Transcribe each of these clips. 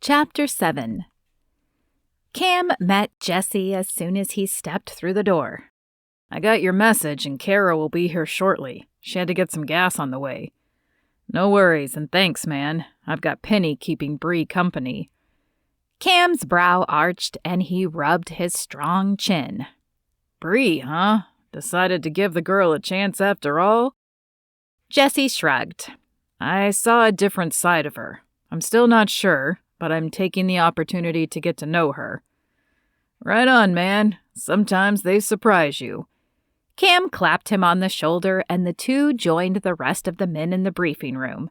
Chapter 7. Cam met Jesse as soon as he stepped through the door. I got your message and Kara will be here shortly. She had to get some gas on the way. No worries and thanks, man. I've got Penny keeping Brie company. Cam's brow arched and he rubbed his strong chin. Brie, huh? Decided to give the girl a chance after all? Jesse shrugged. I saw a different side of her. I'm still not sure, but I'm taking the opportunity to get to know her. Right on, man. Sometimes they surprise you. Cam clapped him on the shoulder and the two joined the rest of the men in the briefing room.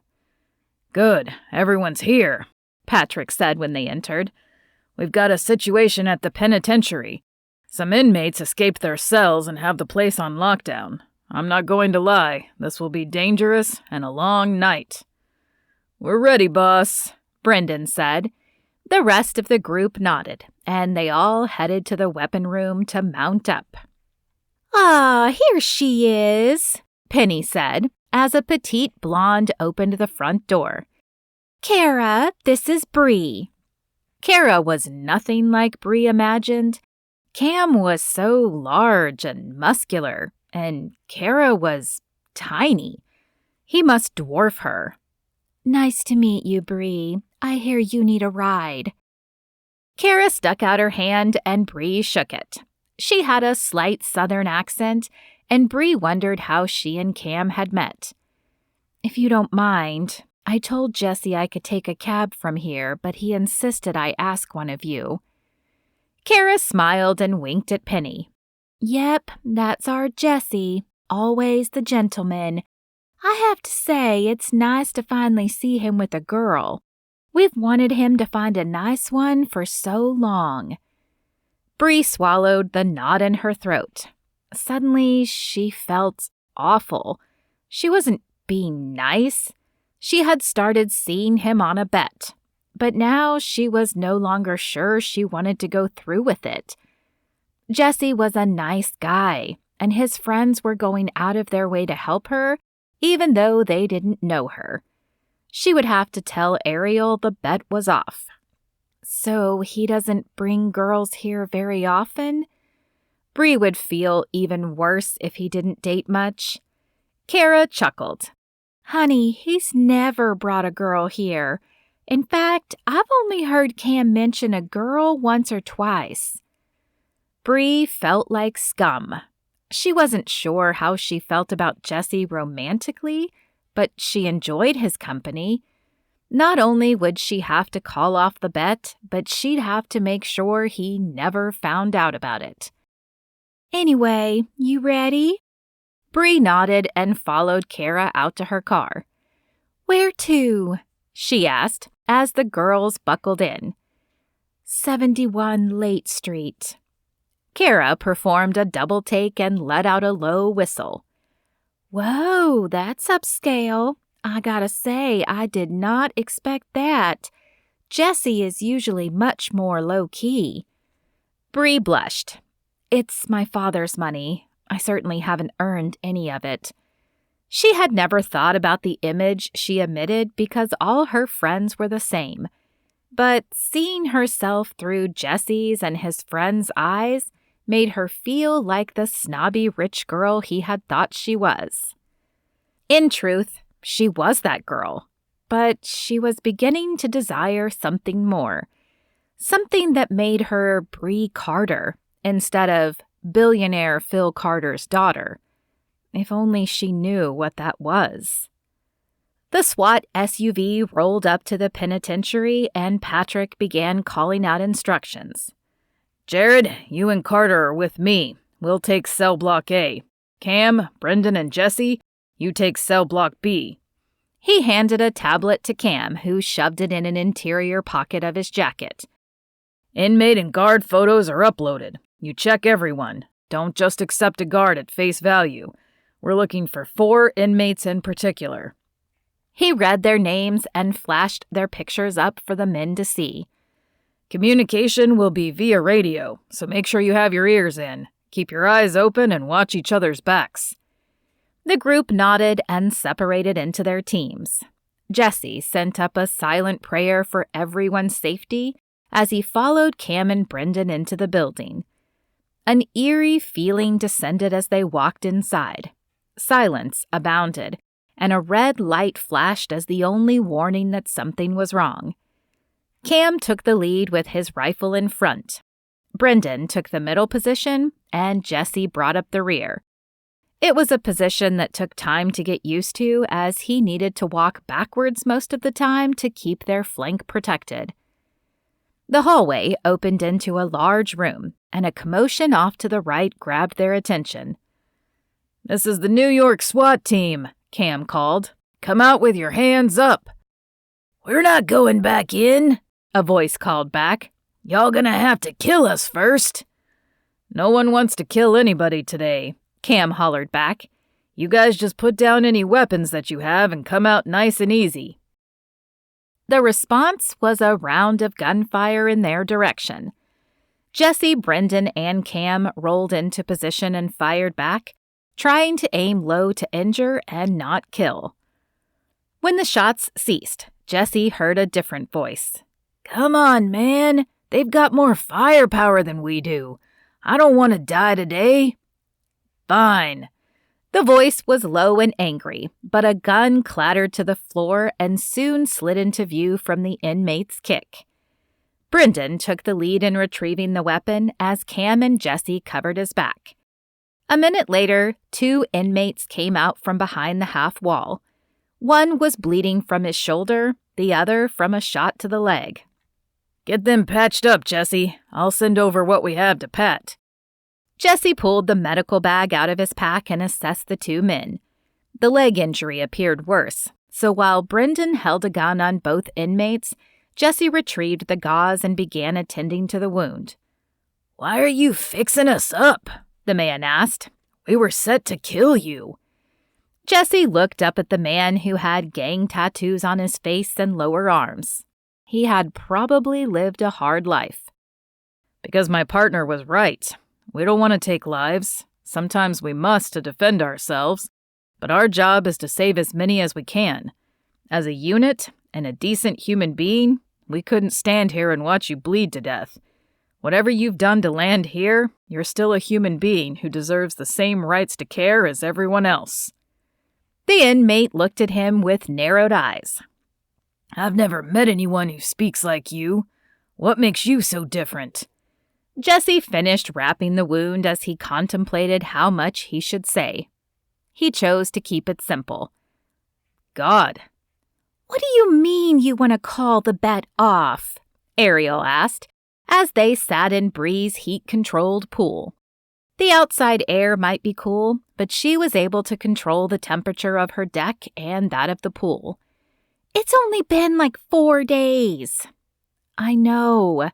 Good, everyone's here, Patrick said when they entered. We've got a situation at the penitentiary. Some inmates escaped their cells and have the place on lockdown. I'm not going to lie, this will be dangerous and a long night. We're ready, boss, Brendan said. The rest of the group nodded, and they all headed to the weapon room to mount up. "Ah, here she is," Penny said, as a petite blonde opened the front door. "Kara, this is Brie." Kara was nothing like Brie imagined. Cam was so large and muscular, and Kara was tiny. He must dwarf her. "Nice to meet you, Brie. I hear you need a ride." Kara stuck out her hand and Brie shook it. She had a slight southern accent, and Brie wondered how she and Cam had met. "If you don't mind, I told Jesse I could take a cab from here, but he insisted I ask one of you." Kara smiled and winked at Penny. "Yep, that's our Jesse, always the gentleman. I have to say, it's nice to finally see him with a girl. We've wanted him to find a nice one for so long." Brie swallowed the knot in her throat. Suddenly, she felt awful. She wasn't being nice. She had started seeing him on a bet, but now she was no longer sure she wanted to go through with it. Jesse was a nice guy, and his friends were going out of their way to help her, even though they didn't know her. She would have to tell Ariel the bet was off. So he doesn't bring girls here very often? Brie would feel even worse if he didn't date much. Kara chuckled. "Honey, he's never brought a girl here. In fact, I've only heard Cam mention a girl once or twice." Brie felt like scum. She wasn't sure how she felt about Jesse romantically, but she enjoyed his company. Not only would she have to call off the bet, but she'd have to make sure he never found out about it. "Anyway, you ready?" Brie nodded and followed Kara out to her car. "Where to?" she asked as the girls buckled in. 71 Late Street. Kara performed a double take and let out a low whistle. "Whoa, that's upscale. I gotta say, I did not expect that. Jesse is usually much more low-key." Brie blushed. "It's my father's money. I certainly haven't earned any of it." She had never thought about the image she emitted because all her friends were the same. But seeing herself through Jesse's and his friends' eyes made her feel like the snobby rich girl he had thought she was. In truth, she was that girl, but she was beginning to desire something more. Something that made her Brie Carter instead of billionaire Phil Carter's daughter. If only she knew what that was. The SWAT SUV rolled up to the penitentiary and Patrick began calling out instructions. "Jared, you and Carter are with me. We'll take cell block A. Cam, Brendan, and Jesse, you take cell block B." He handed a tablet to Cam, who shoved it in an interior pocket of his jacket. "Inmate and guard photos are uploaded. You check everyone. Don't just accept a guard at face value. We're looking for 4 inmates in particular." He read their names and flashed their pictures up for the men to see. "Communication will be via radio, so make sure you have your ears in. Keep your eyes open and watch each other's backs." The group nodded and separated into their teams. Jesse sent up a silent prayer for everyone's safety as he followed Cam and Brendan into the building. An eerie feeling descended as they walked inside. Silence abounded, and a red light flashed as the only warning that something was wrong. Cam took the lead with his rifle in front. Brendan took the middle position, and Jesse brought up the rear. It was a position that took time to get used to, as he needed to walk backwards most of the time to keep their flank protected. The hallway opened into a large room, and a commotion off to the right grabbed their attention. "This is the New York SWAT team," Cam called. "Come out with your hands up." "We're not going back in," a voice called back. "Y'all gonna have to kill us first." "No one wants to kill anybody today," Cam hollered back. "You guys just put down any weapons that you have and come out nice and easy." The response was a round of gunfire in their direction. Jesse, Brendan, and Cam rolled into position and fired back, trying to aim low to injure and not kill. When the shots ceased, Jesse heard a different voice. "Come on, man. They've got more firepower than we do. I don't want to die today." "Fine." The voice was low and angry, but a gun clattered to the floor and soon slid into view from the inmate's kick. Brendan took the lead in retrieving the weapon as Cam and Jesse covered his back. A minute later, 2 inmates came out from behind the half wall. One was bleeding from his shoulder, the other from a shot to the leg. "Get them patched up, Jesse. I'll send over what we have to Pat." Jesse pulled the medical bag out of his pack and assessed the 2 men. The leg injury appeared worse, so while Brendan held a gun on both inmates, Jesse retrieved the gauze and began attending to the wound. "Why are you fixing us up?" the man asked. "We were set to kill you." Jesse looked up at the man who had gang tattoos on his face and lower arms. He had probably lived a hard life. "Because my partner was right. We don't want to take lives. Sometimes we must to defend ourselves, but our job is to save as many as we can. As a unit and a decent human being, we couldn't stand here and watch you bleed to death. Whatever you've done to land here, you're still a human being who deserves the same rights to care as everyone else." The inmate looked at him with narrowed eyes. "I've never met anyone who speaks like you. What makes you so different?" Jesse finished wrapping the wound as he contemplated how much he should say. He chose to keep it simple. "God." "What do you mean you want to call the bet off?" Ariel asked, as they sat in Brie's heat-controlled pool. The outside air might be cool, but she was able to control the temperature of her deck and that of the pool. "It's only been like 4 days." "I know."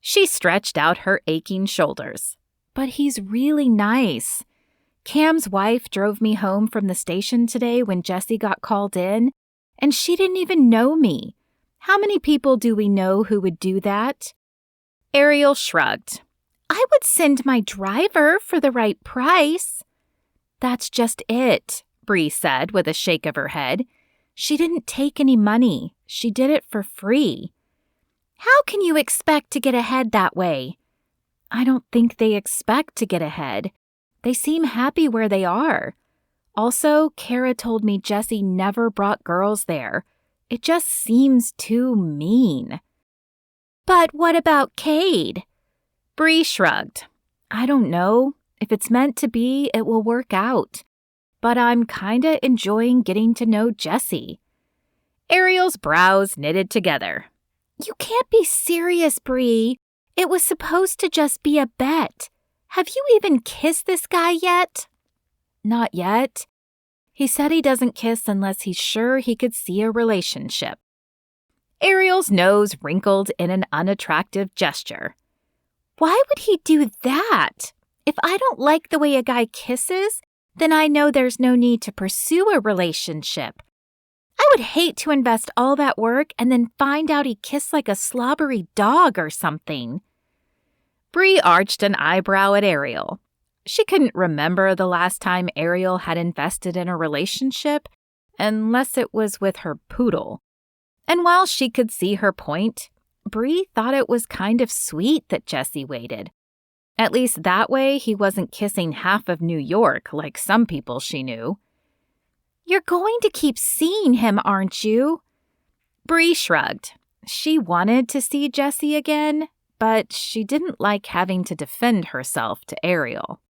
She stretched out her aching shoulders. "But he's really nice. Cam's wife drove me home from the station today when Jesse got called in, and she didn't even know me. How many people do we know who would do that?" Ariel shrugged. "I would send my driver for the right price." "That's just it," Brie said with a shake of her head. "She didn't take any money. She did it for free." "How can you expect to get ahead that way?" "I don't think they expect to get ahead. They seem happy where they are. Also, Kara told me Jesse never brought girls there. It just seems too mean." "But what about Cade?" Brie shrugged. "I don't know. If it's meant to be, it will work out. But I'm kinda enjoying getting to know Jesse." Ariel's brows knitted together. "You can't be serious, Brie. It was supposed to just be a bet. Have you even kissed this guy yet?" "Not yet. He said he doesn't kiss unless he's sure he could see a relationship." Ariel's nose wrinkled in an unattractive gesture. "Why would he do that? If I don't like the way a guy kisses, then I know there's no need to pursue a relationship. I would hate to invest all that work and then find out he kissed like a slobbery dog or something." Brie arched an eyebrow at Ariel. She couldn't remember the last time Ariel had invested in a relationship, unless it was with her poodle. And while she could see her point, Brie thought it was kind of sweet that Jesse waited. At least that way he wasn't kissing half of New York like some people she knew. "You're going to keep seeing him, aren't you?" Brie shrugged. She wanted to see Jesse again, but she didn't like having to defend herself to Ariel.